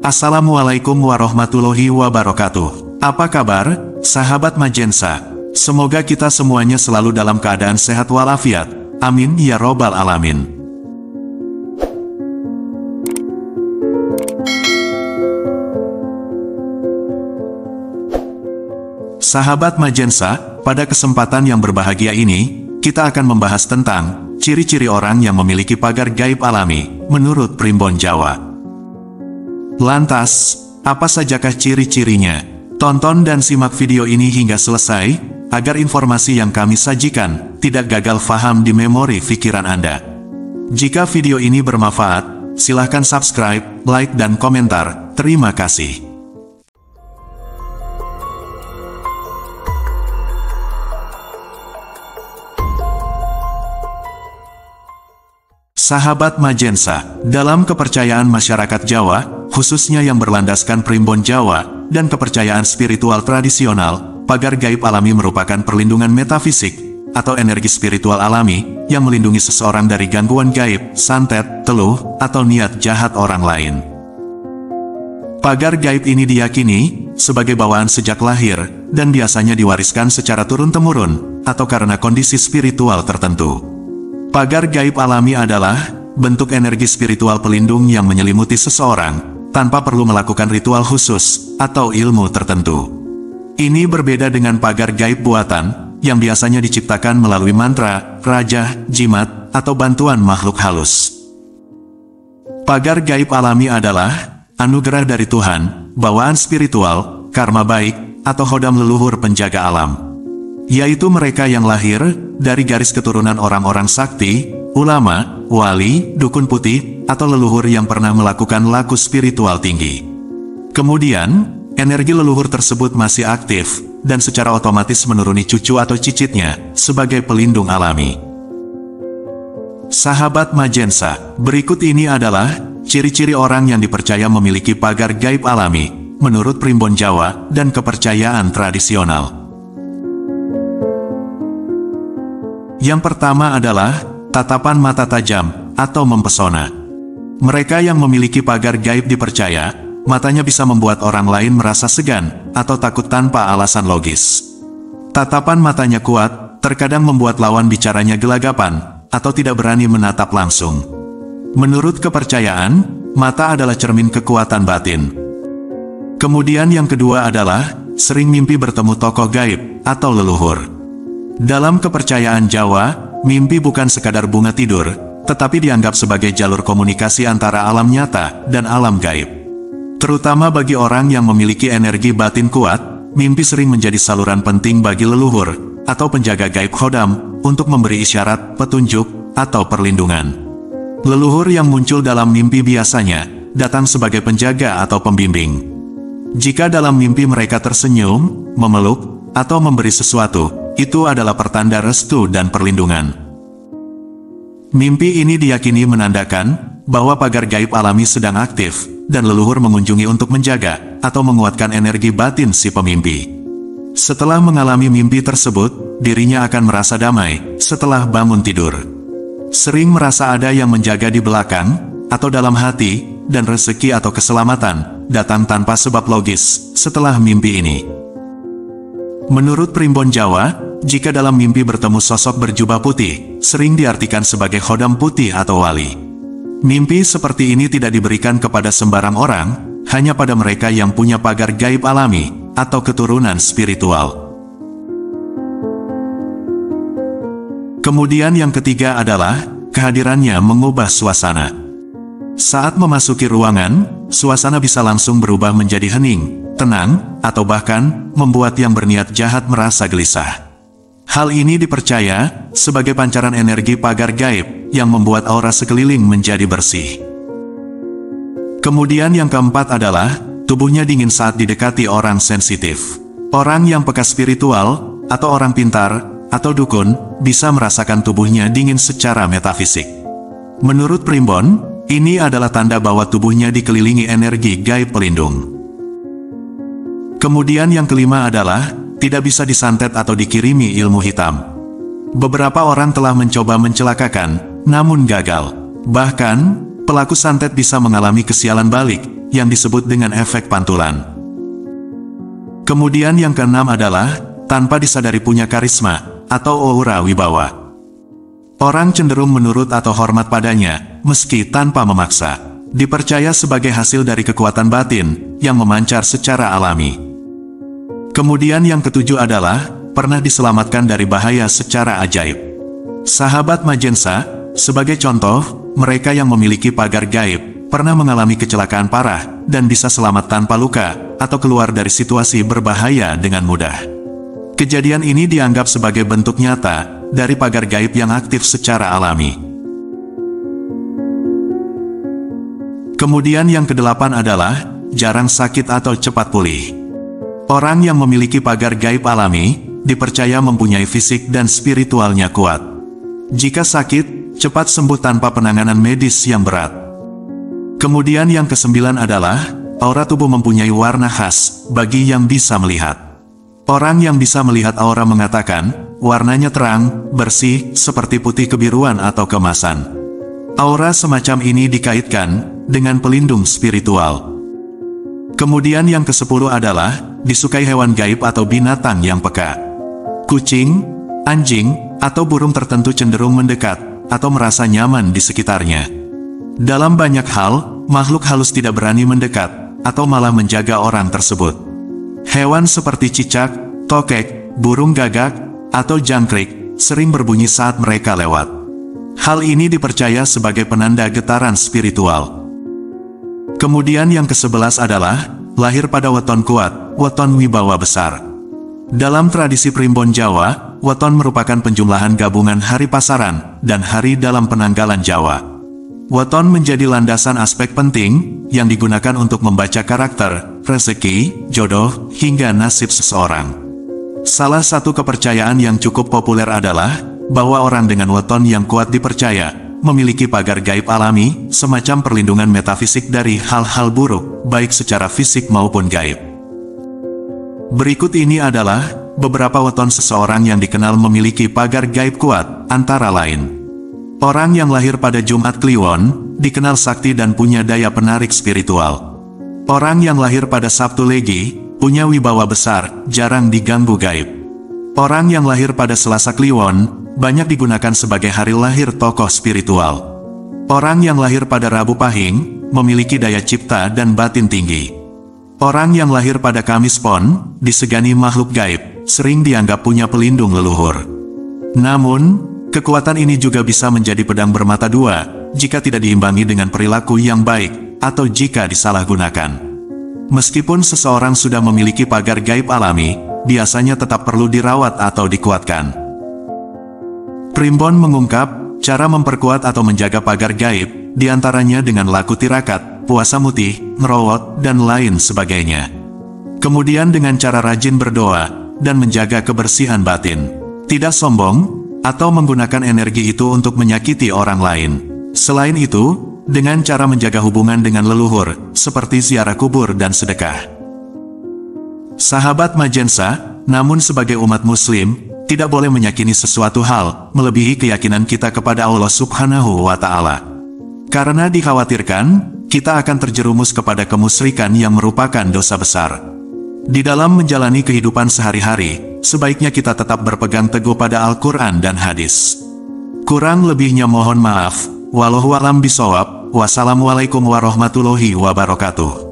Assalamualaikum warahmatullahi wabarakatuh. Apa kabar, sahabat Majensa? Semoga kita semuanya selalu dalam keadaan sehat walafiat. Amin ya robbal alamin. Sahabat Majensa, pada kesempatan yang berbahagia ini, kita akan membahas tentang ciri-ciri orang yang memiliki pagar gaib alami, menurut Primbon Jawa. Lantas, apa sajakah ciri-cirinya? Tonton dan simak video ini hingga selesai, agar informasi yang kami sajikan tidak gagal faham di memori pikiran Anda. Jika video ini bermanfaat, silahkan subscribe, like dan komentar. Terima kasih. Sahabat Majensa, dalam kepercayaan masyarakat Jawa, khususnya yang berlandaskan Primbon Jawa, dan kepercayaan spiritual tradisional, pagar gaib alami merupakan perlindungan metafisik, atau energi spiritual alami, yang melindungi seseorang dari gangguan gaib, santet, teluh, atau niat jahat orang lain. Pagar gaib ini diyakini sebagai bawaan sejak lahir, dan biasanya diwariskan secara turun-temurun, atau karena kondisi spiritual tertentu. Pagar gaib alami adalah bentuk energi spiritual pelindung yang menyelimuti seseorang, tanpa perlu melakukan ritual khusus, atau ilmu tertentu. Ini berbeda dengan pagar gaib buatan, yang biasanya diciptakan melalui mantra, rajah, jimat, atau bantuan makhluk halus. Pagar gaib alami adalah anugerah dari Tuhan, bawaan spiritual, karma baik, atau khodam leluhur penjaga alam. Yaitu mereka yang lahir dari garis keturunan orang-orang sakti, ulama, wali, dukun putih, atau leluhur yang pernah melakukan laku spiritual tinggi. Kemudian, energi leluhur tersebut masih aktif, dan secara otomatis menuruni cucu atau cicitnya, sebagai pelindung alami. Sahabat Majensa, berikut ini adalah ciri-ciri orang yang dipercaya memiliki pagar gaib alami, menurut Primbon Jawa, dan kepercayaan tradisional. Yang pertama adalah tatapan mata tajam atau mempesona. Mereka yang memiliki pagar gaib dipercaya, matanya bisa membuat orang lain merasa segan atau takut tanpa alasan logis. Tatapan matanya kuat, terkadang membuat lawan bicaranya gelagapan atau tidak berani menatap langsung. Menurut kepercayaan, mata adalah cermin kekuatan batin. Kemudian yang kedua adalah sering mimpi bertemu tokoh gaib atau leluhur. Dalam kepercayaan Jawa, mimpi bukan sekadar bunga tidur, tetapi dianggap sebagai jalur komunikasi antara alam nyata dan alam gaib. Terutama bagi orang yang memiliki energi batin kuat, mimpi sering menjadi saluran penting bagi leluhur, atau penjaga gaib khodam, untuk memberi isyarat, petunjuk, atau perlindungan. Leluhur yang muncul dalam mimpi biasanya datang sebagai penjaga atau pembimbing. Jika dalam mimpi mereka tersenyum, memeluk, atau memberi sesuatu, itu adalah pertanda restu dan perlindungan. Mimpi ini diyakini menandakan bahwa pagar gaib alami sedang aktif, dan leluhur mengunjungi untuk menjaga atau menguatkan energi batin si pemimpi. Setelah mengalami mimpi tersebut, dirinya akan merasa damai setelah bangun tidur. Sering merasa ada yang menjaga di belakang atau dalam hati, dan rezeki atau keselamatan datang tanpa sebab logis setelah mimpi ini. Menurut Primbon Jawa, jika dalam mimpi bertemu sosok berjubah putih, sering diartikan sebagai khodam putih atau wali. Mimpi seperti ini tidak diberikan kepada sembarang orang, hanya pada mereka yang punya pagar gaib alami, atau keturunan spiritual. Kemudian yang ketiga adalah, kehadirannya mengubah suasana. Saat memasuki ruangan, suasana bisa langsung berubah menjadi hening, tenang, atau bahkan membuat yang berniat jahat merasa gelisah. Hal ini dipercaya sebagai pancaran energi pagar gaib yang membuat aura sekeliling menjadi bersih. Kemudian yang keempat adalah, tubuhnya dingin saat didekati orang sensitif. Orang yang peka spiritual, atau orang pintar, atau dukun, bisa merasakan tubuhnya dingin secara metafisik. Menurut Primbon, ini adalah tanda bahwa tubuhnya dikelilingi energi gaib pelindung. Kemudian yang kelima adalah, tidak bisa disantet atau dikirimi ilmu hitam. Beberapa orang telah mencoba mencelakakan, namun gagal. Bahkan, pelaku santet bisa mengalami kesialan balik, yang disebut dengan efek pantulan. Kemudian yang keenam adalah, tanpa disadari punya karisma, atau aura wibawa. Orang cenderung menurut atau hormat padanya, meski tanpa memaksa. Dipercaya sebagai hasil dari kekuatan batin, yang memancar secara alami. Kemudian yang ketujuh adalah, pernah diselamatkan dari bahaya secara ajaib. Sahabat Majensa, sebagai contoh, mereka yang memiliki pagar gaib, pernah mengalami kecelakaan parah, dan bisa selamat tanpa luka, atau keluar dari situasi berbahaya dengan mudah. Kejadian ini dianggap sebagai bentuk nyata, dari pagar gaib yang aktif secara alami. Kemudian yang kedelapan adalah, jarang sakit atau cepat pulih. Orang yang memiliki pagar gaib alami, dipercaya mempunyai fisik dan spiritualnya kuat. Jika sakit, cepat sembuh tanpa penanganan medis yang berat. Kemudian yang kesembilan adalah, aura tubuh mempunyai warna khas, bagi yang bisa melihat. Orang yang bisa melihat aura mengatakan, warnanya terang, bersih, seperti putih kebiruan atau keemasan. Aura semacam ini dikaitkan dengan pelindung spiritual. Kemudian yang ke-10 adalah, disukai hewan gaib atau binatang yang peka. Kucing, anjing, atau burung tertentu cenderung mendekat, atau merasa nyaman di sekitarnya. Dalam banyak hal, makhluk halus tidak berani mendekat, atau malah menjaga orang tersebut. Hewan seperti cicak, tokek, burung gagak, atau jangkrik, sering berbunyi saat mereka lewat. Hal ini dipercaya sebagai penanda getaran spiritual. Kemudian yang ke-11 adalah, lahir pada weton kuat, weton wibawa besar. Dalam tradisi primbon Jawa, weton merupakan penjumlahan gabungan hari pasaran, dan hari dalam penanggalan Jawa. Weton menjadi landasan aspek penting, yang digunakan untuk membaca karakter, rezeki, jodoh, hingga nasib seseorang. Salah satu kepercayaan yang cukup populer adalah, bahwa orang dengan weton yang kuat dipercaya, memiliki pagar gaib alami, semacam perlindungan metafisik dari hal-hal buruk, baik secara fisik maupun gaib. Berikut ini adalah, beberapa weton seseorang yang dikenal memiliki pagar gaib kuat, antara lain. Orang yang lahir pada Jumat Kliwon, dikenal sakti dan punya daya penarik spiritual. Orang yang lahir pada Sabtu Legi, punya wibawa besar, jarang diganggu gaib. Orang yang lahir pada Selasa Kliwon, banyak digunakan sebagai hari lahir tokoh spiritual. Orang yang lahir pada Rabu Pahing, memiliki daya cipta dan batin tinggi. Orang yang lahir pada Kamis Pon, disegani makhluk gaib, sering dianggap punya pelindung leluhur. Namun, kekuatan ini juga bisa menjadi pedang bermata dua, jika tidak diimbangi dengan perilaku yang baik, atau jika disalahgunakan. Meskipun seseorang sudah memiliki pagar gaib alami, biasanya tetap perlu dirawat atau dikuatkan. Primbon mengungkap, cara memperkuat atau menjaga pagar gaib, diantaranya dengan laku tirakat, puasa mutih, ngerowot, dan lain sebagainya. Kemudian dengan cara rajin berdoa, dan menjaga kebersihan batin. Tidak sombong, atau menggunakan energi itu untuk menyakiti orang lain. Selain itu, dengan cara menjaga hubungan dengan leluhur, seperti ziarah kubur dan sedekah. Sahabat Majensa, namun sebagai umat muslim, tidak boleh menyakini sesuatu hal, melebihi keyakinan kita kepada Allah Subhanahu wa Ta'ala. Karena dikhawatirkan, kita akan terjerumus kepada kemusyrikan yang merupakan dosa besar. Di dalam menjalani kehidupan sehari-hari, sebaiknya kita tetap berpegang teguh pada Al-Quran dan hadis. Kurang lebihnya mohon maaf. Wallahu a'lam bishawab. Wassalamualaikum warahmatullahi wabarakatuh.